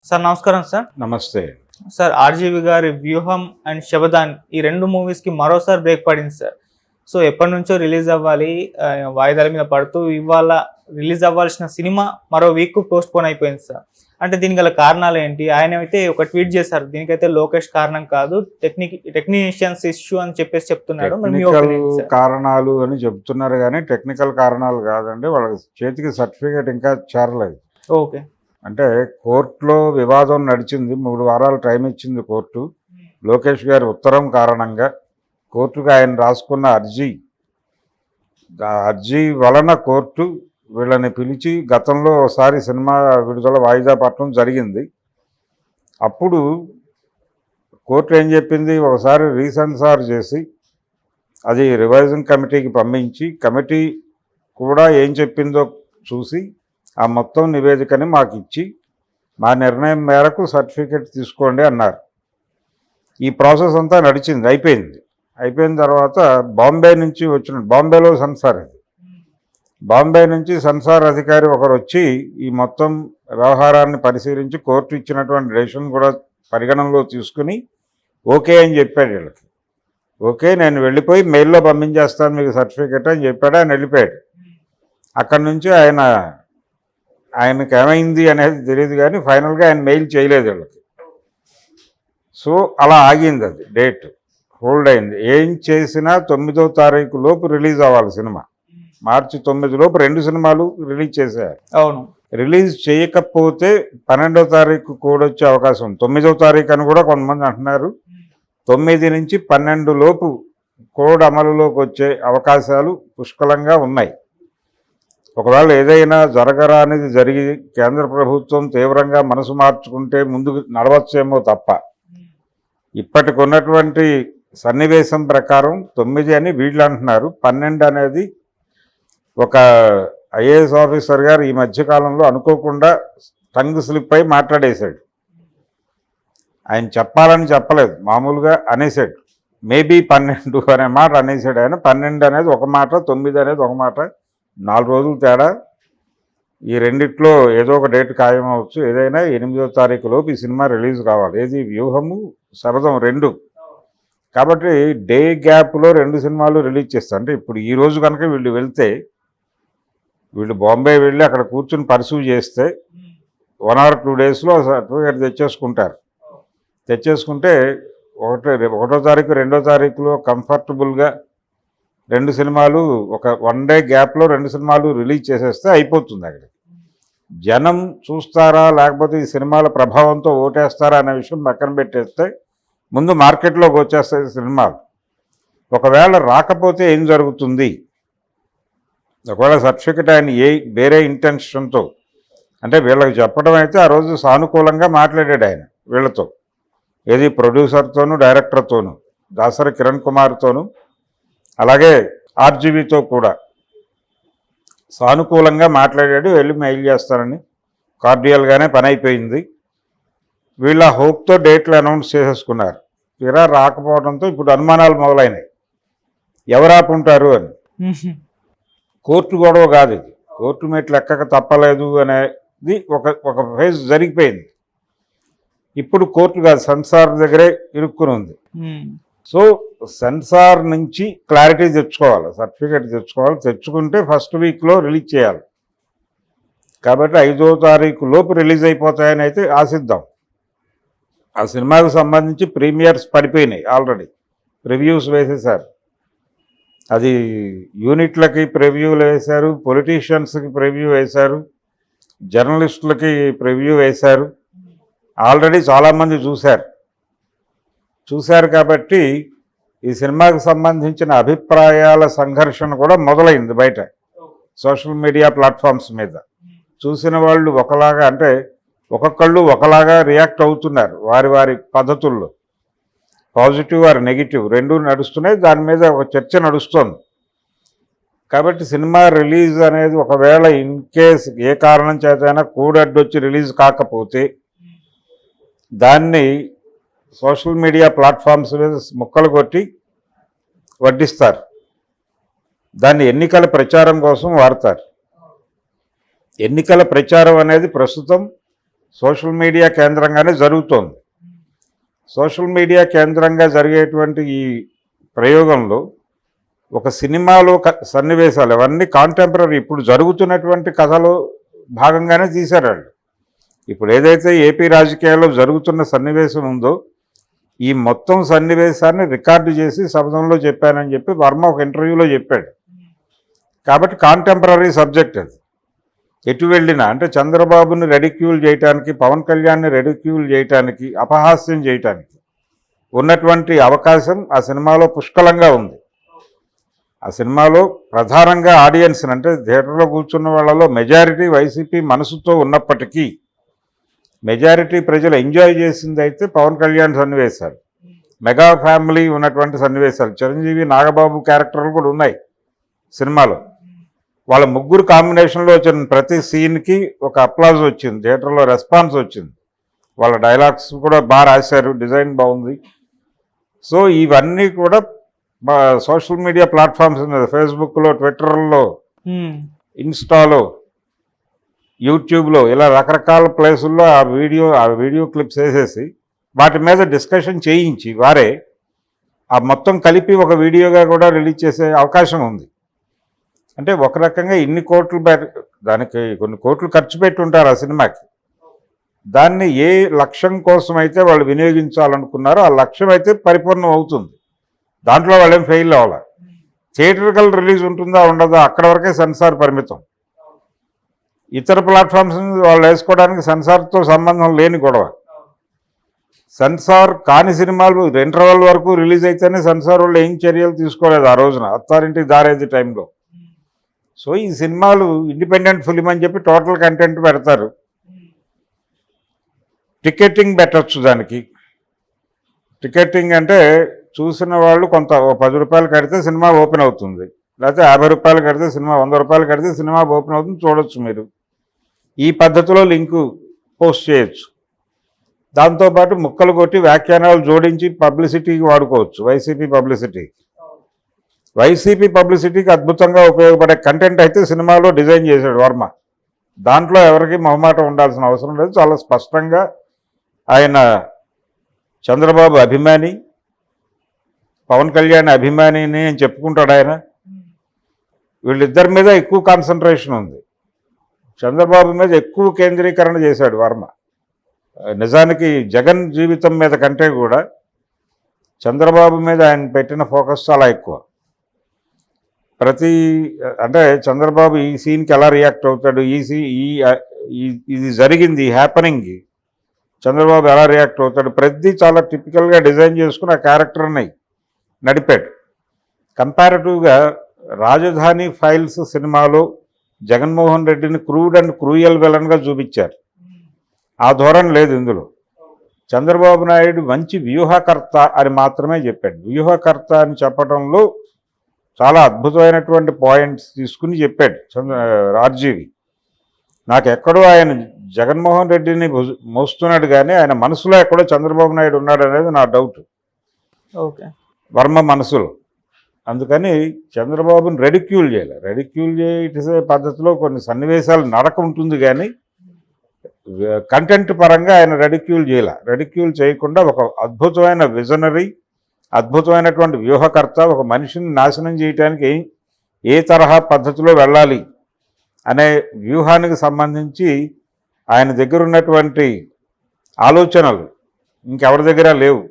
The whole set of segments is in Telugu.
సార్ నమస్కారం సార్. నమస్తే సార్ ఆర్జీవి గారి వ్యూహం అండ్ శబదాన్ ఈ రెండు మూవీస్కి మరోసారి బ్రేక్ పడింది సార్. సో ఎప్పటి నుంచో రిలీజ్ అవ్వాలి, వాయిదాల మీద పడుతూ ఇవాళ రిలీజ్ అవ్వాల్సిన సినిమా మరో వీక్ పోస్ట్ పోన్ అయిపోయింది సార్. అంటే దీనికి గల కారణాలు ఏంటి? ఆయన అయితే ఒక ట్వీట్ చేశారు, దీనికైతే లోకేష్ కారణం కాదు, టెక్నీషియన్స్ ఇష్యూ అని చెప్పేసి చెప్తున్నాడు. కారణాలు అని చెప్తున్నారు కానీ టెక్నికల్ కారణాలు కాదండి. వాళ్ళ చేతికి సర్టిఫికేట్ ఇంకా చేరలేదు. ఓకే, అంటే కోర్టులో వివాదం నడిచింది, 3 వారాలు టైం ఇచ్చింది కోర్టు. లోకేష్ గారి ఉత్తరం కారణంగా కోర్టుకు ఆయన రాసుకున్న అర్జీ వలన కోర్టు వీళ్ళని పిలిచి గతంలో ఒకసారి సినిమా విడుదల వాయిదా పట్టడం జరిగింది. అప్పుడు కోర్టు ఏం చెప్పింది, ఒకసారి రీసెన్సార్ చేసి అది రివైజింగ్ కమిటీకి పంపించి కమిటీ కూడా ఏం చెప్పిందో చూసి ఆ మొత్తం నివేదికని మాకు ఇచ్చి మా నిర్ణయం మేరకు సర్టిఫికెట్ తీసుకోండి అన్నారు. ఈ ప్రాసెస్ అంతా నడిచింది, అయిపోయిన తర్వాత బాంబే నుంచి బాంబేలో సెన్సార్, బాంబే నుంచి సెన్సార్ అధికారి ఒకరు వచ్చి ఈ మొత్తం వ్యవహారాన్ని పరిశీలించి కోర్టు ఇచ్చినటువంటి డెసిషన్ కూడా పరిగణనలో తీసుకుని ఓకే అని చెప్పాడు వీళ్ళకి. ఓకే, నేను వెళ్ళిపోయి మెయిల్లో పంపించేస్తాను మీకు సర్టిఫికెట్ అని చెప్పాడు. ఆయన వెళ్ళిపోయాడు. అక్కడి నుంచి ఆయనకి ఏమైంది అనేది తెలియదు కానీ ఫైనల్గా ఆయన మెయిల్ చేయలేదు వీళ్ళకి. సో అలా ఆగింది, అది డేట్ హోల్డ్ అయింది. ఏం చేసినా 9వ తారీఖు లోపు రిలీజ్ అవ్వాలి సినిమా. మార్చి 9 లోపు 2 సినిమాలు రిలీజ్ చేశారు. అవును, రిలీజ్ చేయకపోతే 12వ తారీఖు కోడ్ వచ్చే అవకాశం ఉంది. 9వ తారీఖు అని కూడా కొంతమంది అంటున్నారు. 9 నుంచి 12 లోపు కోడ్ అమలులోకి వచ్చే అవకాశాలు పుష్కలంగా ఉన్నాయి. ఒకవేళ ఏదైనా జరగరానిది జరిగి కేంద్ర ప్రభుత్వం తీవ్రంగా మనసు మార్చుకుంటే ముందుకు నడవచ్చేమో తప్ప ఇప్పటికి ఉన్నటువంటి సన్నివేశం ప్రకారం 9 అని వీళ్ళు అంటున్నారు. 12 అనేది ఒక ఐఏఎస్ ఆఫీసర్ గారు ఈ మధ్యకాలంలో అనుకోకుండా టంగ్ స్లిప్ అయి మాట్లాడేశాడు. ఆయన చెప్పాలని చెప్పలేదు, మామూలుగా అనేసాడు. మేబీ 12 అనే మాట అనేసాడు ఆయన. 12 అనేది ఒక మాట, 9 అనేది ఒక మాట, 4 రోజులు తేడా. ఈ రెండిట్లో ఏదో ఒక డేట్ ఖాయం అవ్వచ్చు. ఏదైనా 8వ తారీఖు లోపు ఈ సినిమా రిలీజ్ కావాలి. ఏది వ్యూహము శబదం 2. కాబట్టి డే గ్యాప్లో 2 సినిమాలు రిలీజ్ చేస్తారు. అంటే ఇప్పుడు ఈ రోజు కనుక వీళ్ళు బాంబే వెళ్ళి అక్కడ కూర్చుని పర్సూ చేస్తే 1 or 2 డేస్లో సర్టిఫికేట్ తెచ్చేసుకుంటే 1వ తారీఖు 2వ తారీఖులో కంఫర్టబుల్గా 2 సినిమాలు ఒక 1 డే గ్యాప్లో 2 సినిమాలు రిలీజ్ చేసేస్తే అయిపోతుంది. అక్కడ జనం చూస్తారా లేకపోతే ఈ సినిమాల ప్రభావంతో ఓటేస్తారా అనే విషయం పక్కన పెట్టేస్తే ముందు మార్కెట్లోకి వచ్చేస్తాయి సినిమాలు. ఒకవేళ రాకపోతే ఏం జరుగుతుంది? ఒకవేళ సర్టిఫికెట్ ఆయన వేరే ఇంటెన్షన్తో, అంటే వీళ్ళకి చెప్పడం అయితే ఆ రోజు సానుకూలంగా మాట్లాడాడు ఆయన వీళ్ళతో, ఏది ప్రొడ్యూసర్తోనూ డైరెక్టర్తోనూ, దాసరి కిరణ్ కుమార్తోనూ అలాగే ఆర్జీవీతో కూడా సానుకూలంగా మాట్లాడాడు. వెళ్ళి మెయిల్ చేస్తానని కార్డియల్గానే పని అయిపోయింది. వీళ్ళ హోప్తో డేట్లు అనౌన్స్ చేసేసుకున్నారు. తీరా రాకపోవడంతో ఇప్పుడు అనుమానాలు మొదలైనాయి, ఎవరు ఆపుంటారు అని. కోర్టు గొడవ కాదు ఇది, కోర్టు మెట్లు ఎక్కక తప్పలేదు అనేది ఒక ఫేజ్ జరిగిపోయింది. ఇప్పుడు కోర్టు కాదు, సెన్సార్ దగ్గరే ఇరుక్కుని ఉంది. సో సెన్సార్ నుంచి క్లారిటీ తెచ్చుకోవాలి, సర్టిఫికేట్ తెచ్చుకుంటే ఫస్ట్ వీక్లో రిలీజ్ చేయాలి. కాబట్టి 5వ తారీఖు లోపు రిలీజ్ అయిపోతాయని అయితే ఆశిద్దాం. ఆ సినిమాకు సంబంధించి ప్రీమియర్స్ పడిపోయినాయి, ఆల్రెడీ రివ్యూస్ వేసేశారు. అది యూనిట్లకి ప్రివ్యూలు వేశారు, పొలిటీషియన్స్కి ప్రివ్యూ వేశారు, జర్నలిస్టులకి ప్రివ్యూ వేశారు. ఆల్రెడీ చాలామంది చూశారు కాబట్టి ఈ సినిమాకు సంబంధించిన అభిప్రాయాల సంఘర్షణ కూడా మొదలైంది బయట సోషల్ మీడియా ప్లాట్ఫామ్స్ మీద. చూసిన వాళ్ళు ఒకలాగా, అంటే ఒక్కొక్కళ్ళు ఒకలాగా రియాక్ట్ అవుతున్నారు వారి పద్ధతుల్లో. పాజిటివ్ ఆర్ నెగిటివ్ 2 నడుస్తున్నాయి, దాని మీద ఒక చర్చ నడుస్తోంది. కాబట్టి సినిమా రిలీజ్ అనేది ఒకవేళ ఇన్ కేస్ ఏ కారణం చేతైనా కూడడ్డొచ్చి రిలీజ్ కాకపోతే దాన్ని సోషల్ మీడియా ప్లాట్ఫామ్స్ మీద ముక్కలు కొట్టి వడ్డిస్తారు, దాన్ని ఎన్నికల ప్రచారం కోసం వాడతారు. ఎన్నికల ప్రచారం అనేది ప్రస్తుతం సోషల్ మీడియా కేంద్రంగానే జరుగుతోంది. సోషల్ మీడియా కేంద్రంగా జరిగేటువంటి ఈ ప్రయోగంలో ఒక సినిమాలో సన్నివేశాలు అవన్నీ కాంటెంపరీ ఇప్పుడు జరుగుతున్నటువంటి కథలో భాగంగానే తీశారు వాళ్ళు. ఇప్పుడు ఏదైతే ఏపీ రాజకీయాల్లో జరుగుతున్న సన్నివేశం ఉందో ఈ మొత్తం సన్నివేశాన్ని రికార్డు చేసి శబ్దంలో చెప్పానని చెప్పి వర్మ ఒక ఇంటర్వ్యూలో చెప్పాడు. కాబట్టి కాంటెంపరీ సబ్జెక్ట్ అది. ఎటు వెళ్ళినా అంటే చంద్రబాబుని రెడిక్యూల్ చేయటానికి, పవన్ కళ్యాణ్ని రెడిక్యూల్ చేయటానికి, అపహాస్యం చేయటానికి ఉన్నటువంటి అవకాశం ఆ సినిమాలో పుష్కలంగా ఉంది. ఆ సినిమాలో ప్రధానంగా ఆడియన్స్ అంటే థియేటర్లో కూర్చున్న వాళ్ళలో మెజారిటీ వైసీపీ మనసుతో ఉన్నప్పటికీ మెజారిటీ ప్రజలు ఎంజాయ్ చేసింది అయితే పవన్ కళ్యాణ్ సన్నివేశాలు, మెగా ఫ్యామిలీ ఉన్నటువంటి సన్నివేశాలు, చిరంజీవి నాగబాబు క్యారెక్టర్లు కూడా ఉన్నాయి సినిమాలో. వాళ్ళ ముగ్గురు కాంబినేషన్లో వచ్చిన ప్రతి సీన్కి ఒక అప్లాజ్ వచ్చింది, థియేటర్లో రెస్పాన్స్ వచ్చింది. వాళ్ళ డైలాగ్స్ కూడా బాగా రాశారు, డిజైన్ బాగుంది. సో ఇవన్నీ కూడా సోషల్ మీడియా ప్లాట్ఫామ్స్ మీద ఫేస్బుక్లో, ట్విట్టర్లో, ఇన్స్టాలో, యూట్యూబ్లో ఇలా రకరకాల ప్లేసుల్లో ఆ వీడియో క్లిప్స్ వేసేసి వాటి మీద డిస్కషన్ చేయించి వారే ఆ మొత్తం కలిపి ఒక వీడియోగా కూడా రిలీజ్ చేసే అవకాశం ఉంది. అంటే ఒక రకంగా ఇన్ని కోట్లు దానికి కొన్ని కోట్లు ఖర్చు పెట్టి ఉంటారు ఆ సినిమాకి. దాన్ని ఏ లక్ష్యం కోసం అయితే వాళ్ళు వినియోగించాలనుకున్నారో ఆ లక్ష్యం అయితే పరిపూర్ణం అవుతుంది. దాంట్లో వాళ్ళేం ఫెయిల్ అవ్వాలి. థియేటర్కల్ రిలీజ్ ఉంటుందా ఉండదా అక్కడ వరకే సెన్సార్ పరిమితం. ఇతర ప్లాట్ఫామ్స్ వాళ్ళు వేసుకోవడానికి సెన్సార్తో సంబంధం లేని గొడవ. సెన్సార్ కాని సినిమాలు ఇంటర్వెల్ వరకు రిలీజ్ అయితేనే సెన్సార్ వాళ్ళు ఏం చర్యలు తీసుకోలేదు ఆ రోజున అత్తారింటికి దారేది టైంలో. సో ఈ సినిమాలు ఇండిపెండెంట్ ఫిలిం అని చెప్పి టోటల్ కంటెంట్ పెడతారు. టికెటింగ్ పెట్టచ్చు. దానికి టికెటింగ్ అంటే చూసిన వాళ్ళు కొంత 10 రూపాయలు కడితే సినిమా ఓపెన్ అవుతుంది, లేకపోతే 50 రూపాయలు కడితే సినిమా, 100 రూపాయలు కడితే సినిమా ఓపెన్ అవుతుంది, చూడొచ్చు మీరు. ఈ పద్ధతిలో లింకు పోస్ట్ చేయొచ్చు. దాంతోపాటు ముక్కలు కొట్టి వ్యాఖ్యానాలు జోడించి పబ్లిసిటీకి వాడుకోవచ్చు. వైసీపీ పబ్లిసిటీకి అద్భుతంగా ఉపయోగపడే కంటెంట్ అయితే సినిమాలో డిజైన్ చేశాడు వర్మ. దాంట్లో ఎవరికి మొహమాటం ఉండాల్సిన అవసరం లేదు. చాలా స్పష్టంగా ఆయన చంద్రబాబు అభిమాని, పవన్ కళ్యాణ్ అభిమానిని అని చెప్పుకుంటాడు ఆయన. వీళ్ళిద్దరి మీద ఎక్కువ కాన్సన్ట్రేషన్ ఉంది. చంద్రబాబు మీద ఎక్కువ కేంద్రీకరణ చేశాడు వర్మ. నిజానికి జగన్ జీవితం మీద కంటే కూడా చంద్రబాబు మీద ఆయన పెట్టిన ఫోకస్ చాలా ఎక్కువ. అంటే చంద్రబాబు ఈ సీన్కి ఎలా రియాక్ట్ అవుతాడు, ఇది జరిగింది ఈ హ్యాపనింగ్కి చంద్రబాబు ఎలా రియాక్ట్ అవుతాడు, ప్రతి చాలా టిపికల్గా డిజైన్ చేసుకుని ఆ క్యారెక్టర్ని నడిపాడు. కంపారిటివ్గా రాజధాని ఫైల్స్ సినిమాలో జగన్మోహన్ రెడ్డిని క్రూడ్ అండ్ క్రూయల్ విలన్గా చూపించారు. ఆ ధోరణి లేదు ఇందులో. చంద్రబాబు నాయుడు మంచి వ్యూహకర్త అని మాత్రమే చెప్పాడు. వ్యూహకర్త అని చెప్పడంలో చాలా అద్భుతమైనటువంటి పాయింట్స్ తీసుకుని చెప్పాడు ఆర్జీవి. నాకు ఎక్కడో ఆయన జగన్మోహన్ రెడ్డిని మోస్తున్నాడు కానీ ఆయన మనసులో ఎక్కడో చంద్రబాబు నాయుడు ఉన్నాడు అనేది నా డౌట్. ఓకే, వర్మ మనసులో. అందుకని చంద్రబాబుని రెడిక్యూల్ చేయాలి. రెడిక్యూల్ చేసే పద్ధతిలో కొన్ని సన్నివేశాలు నడక ఉంటుంది కానీ కంటెంట్ పరంగా ఆయన రెడిక్యూల్ చేయాలి. రెడిక్యూల్ చేయకుండా ఒక అద్భుతమైన విజనరీ, అద్భుతమైనటువంటి వ్యూహకర్త, ఒక మనిషిని నాశనం చేయడానికి ఏ తరహా పద్ధతిలో వెళ్ళాలి అనే వ్యూహానికి సంబంధించి ఆయన దగ్గర ఉన్నటువంటి ఆలోచనలు ఇంకెవరి దగ్గర లేవు.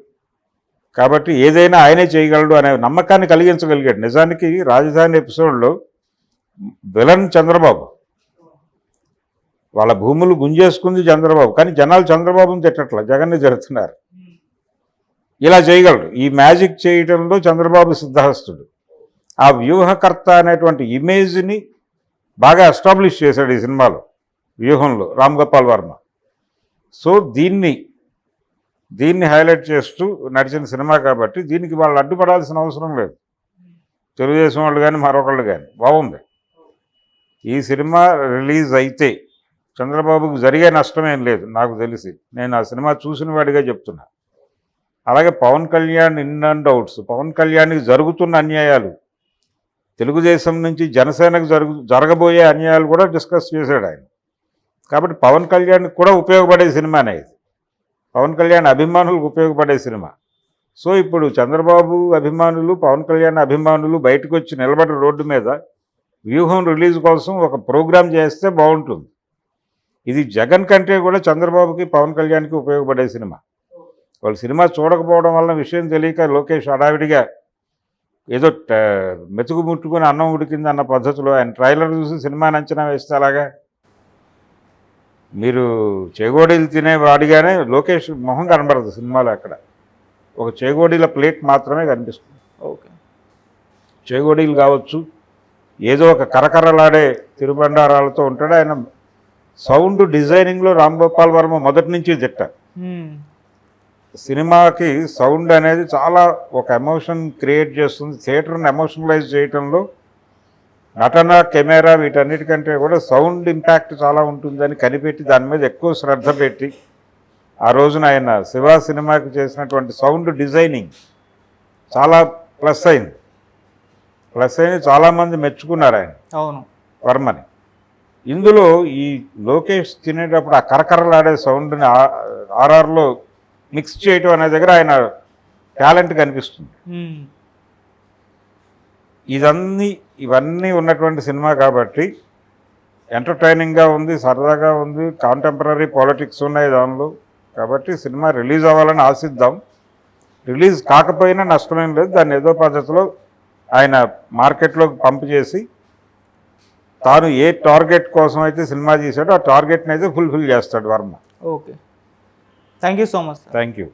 కాబట్టి ఏదైనా ఆయనే చేయగలడు అనే నమ్మకాన్ని కలిగించగలిగాడు. నిజానికి రాజధాని ఎపిసోడ్లో విలన్ చంద్రబాబు, వాళ్ళ భూములు గుంజేసుకుంది చంద్రబాబు, కానీ జనాలు చంద్రబాబుని తిట్టట్ల, జగన్ని తిడుతున్నారు. ఇలా చేయగలడు. ఈ మ్యాజిక్ చేయడంలో చంద్రబాబు సిద్ధహస్తుడు. ఆ వ్యూహకర్త అనేటువంటి ఇమేజ్ని బాగా ఎస్టాబ్లిష్ చేశాడు ఈ సినిమాలో, వ్యూహంలో రామ్ గోపాల్ వర్మ. సో దీన్ని హైలైట్ చేస్తూ నడిచిన సినిమా కాబట్టి దీనికి వాళ్ళు అడ్డుపడాల్సిన అవసరం లేదు. తెలుగుదేశం వాళ్ళు కానీ మరొకళ్ళు కానీ. బాగుంది. ఈ సినిమా రిలీజ్ అయితే చంద్రబాబుకు జరిగే నష్టమేం లేదు నాకు తెలిసి. నేను ఆ సినిమా చూసిన వాడిగా చెప్తున్నా. అలాగే Pawan Kalyan in and outs, Pawan కళ్యాణ్కి జరుగుతున్న అన్యాయాలు, తెలుగుదేశం నుంచి జనసేనకు జరగబోయే అన్యాయాలు కూడా డిస్కస్ చేశాడు ఆయన. కాబట్టి పవన్ కళ్యాణ్కి కూడా ఉపయోగపడే సినిమానే ఇది. పవన్ కళ్యాణ్ అభిమానులకు ఉపయోగపడే సినిమా. సో ఇప్పుడు చంద్రబాబు అభిమానులు, పవన్ కళ్యాణ్ అభిమానులు బయటకు వచ్చి నిలబడి రోడ్డు మీద వ్యూహం రిలీజ్ కోసం ఒక ప్రోగ్రాం చేస్తే బాగుంటుంది. ఇది జగన్ కంటే కూడా చంద్రబాబుకి, పవన్ కళ్యాణ్కి ఉపయోగపడే సినిమా. వాళ్ళు సినిమా చూడకపోవడం వల్ల విషయం తెలియక లోకేష్ హడావిడిగా ఏదో మెతుకు ముట్టుకుని అన్నం ఉడికింది అన్న పద్ధతిలో ఆయన ట్రైలర్ చూసి సినిమాని అంచనా వేస్తే అలాగా. మీరు చేగోడీలు తినే వాడిగానే లోకేష్ మొహం కనబడదు సినిమాలో. అక్కడ ఒక చేగోడీల ప్లేట్ మాత్రమే కనిపిస్తుంది. ఓకే, చేగోడీలు కావచ్చు, ఏదో ఒక కరకరలాడే తిరుబండారాలతో ఉంటాడు ఆయన. సౌండ్ డిజైనింగ్లో రామ్ గోపాల్ వర్మ మొదటి నుంచి దిట్ట. సినిమాకి సౌండ్ అనేది చాలా ఒక ఎమోషన్ క్రియేట్ చేస్తుంది. థియేటర్ని ఎమోషనలైజ్ చేయటంలో నటన, కెమెరా వీటన్నిటికంటే కూడా సౌండ్ ఇంపాక్ట్ చాలా ఉంటుందని కనిపెట్టి దాని మీద ఎక్కువ శ్రద్ధ పెట్టి ఆ రోజున ఆయన శివ సినిమాకి చేసినటువంటి సౌండ్ డిజైనింగ్ చాలా ప్లస్ అయింది. చాలామంది మెచ్చుకున్నారు ఆయన అవును వర్మని. ఇందులో ఈ లోకేష్ తినేటప్పుడు ఆ కరకరలాడే సౌండ్ని ఆర్ఆర్లో మిక్స్ చేయటం అనే దగ్గర ఆయన టాలెంట్ కనిపిస్తుంది. ఇవన్నీ ఉన్నటువంటి సినిమా కాబట్టి ఎంటర్టైనింగ్గా ఉంది, సరదాగా ఉంది, కాంటెంపరీ పాలిటిక్స్ ఉన్నాయి దానిలో. కాబట్టి సినిమా రిలీజ్ అవ్వాలని ఆశిద్దాం. రిలీజ్ కాకపోయినా నష్టమేం లేదు. దాన్ని ఏదో పద్ధతిలో ఆయన మార్కెట్లోకి పంపు చేసి తాను ఏ టార్గెట్ కోసం అయితే సినిమా తీశాడో ఆ టార్గెట్ని అయితే ఫుల్ఫిల్ చేస్తాడు Varma. Okay, thank you so much. Thank you.